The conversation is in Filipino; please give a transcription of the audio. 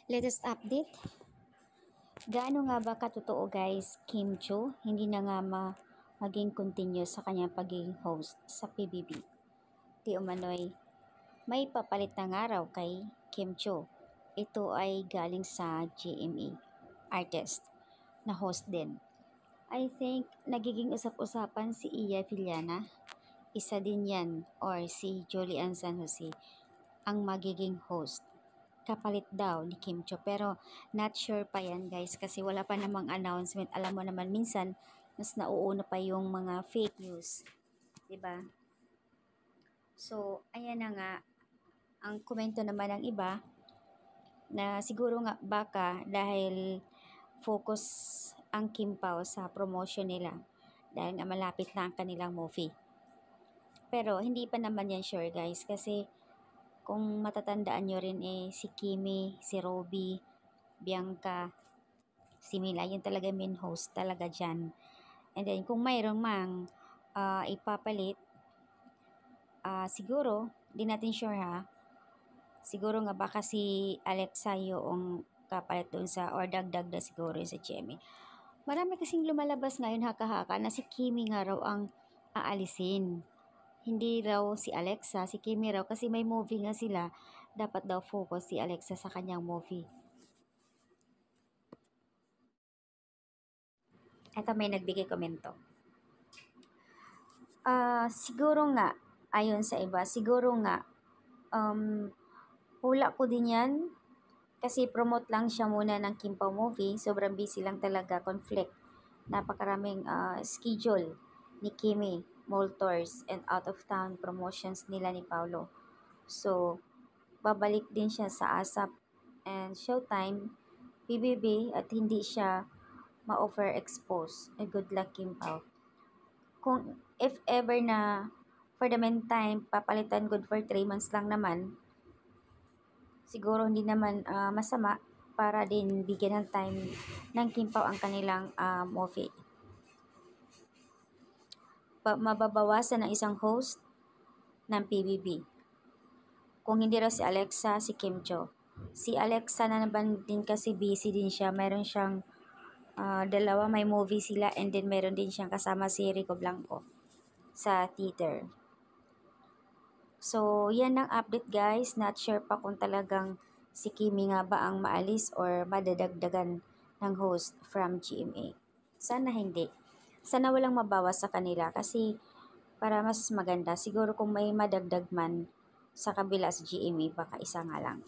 Latest update, gaano nga ba katotoo guys, Kim Cho hindi na nga maging continue sa kanyang pagiging host sa PBB. Di umano'y may papalit na nga raw kay Kim Cho. Ito ay galing sa GMA artist na host din. I think nagiging usap-usapan si Iya Villana, isa din yan, or si Julian San Jose ang magiging host. Kapalit daw ni Kim Cho, pero not sure pa yan guys kasi wala pa namang announcement. Alam mo naman minsan mas nauuna pa yung mga fake news, 'di ba? So ayan na nga ang komento naman ng iba na siguro nga baka dahil focus ang Kim Pao sa promotion nila dahil nga malapit na ang kanilang movie. Pero hindi pa naman yan sure guys kasi kung matatandaan nyo rin si Kimi, si Robby, Bianca, si Mila, yun talaga main host talaga dyan. And then kung mayroong mang ipapalit, siguro, di natin sure ha, siguro nga baka si Alexa yung kapalit doon sa, or dagdag na siguro sa GMA. Marami kasing lumalabas ngayon haka-haka na si Kimi nga raw ang aalisin. Hindi raw si Alexa, si Kimi raw kasi may movie nga sila. Dapat daw focus si Alexa sa kanyang movie. Ito may nagbigay komento. Siguro nga, ayon sa iba, siguro nga, hula ko din yan. Kasi promote lang siya muna ng Kim Pao movie. Sobrang busy lang talaga, conflict. Napakaraming schedule ni Kimi, mall tours, and out of town promotions nila ni Paolo. So, babalik din siya sa ASAP and Showtime, PBB, at hindi siya ma-overexpose. Good luck, Kim Pao. Kung if ever na for the meantime, papalitan good for 3 months lang naman, siguro hindi naman masama para din bigyan ng time ng Kim Pao ang kanilang movie. Mababawasan ng isang host ng PBB. Kung hindi raw si Alexa, si Kim Cho. Si Alexa na naman din kasi busy din siya. Meron siyang dalawa, may movie sila, and then meron din siyang kasama si Rico Blanco sa theater. So, yan ang update guys. Not sure pa kung talagang si Kimi nga ba ang maalis or madadagdagan ng host from GMA. Sana hindi. Sana walang mabawas sa kanila kasi para mas maganda. Siguro kung may madagdag man sa kabila sa GMA, baka isa nga lang.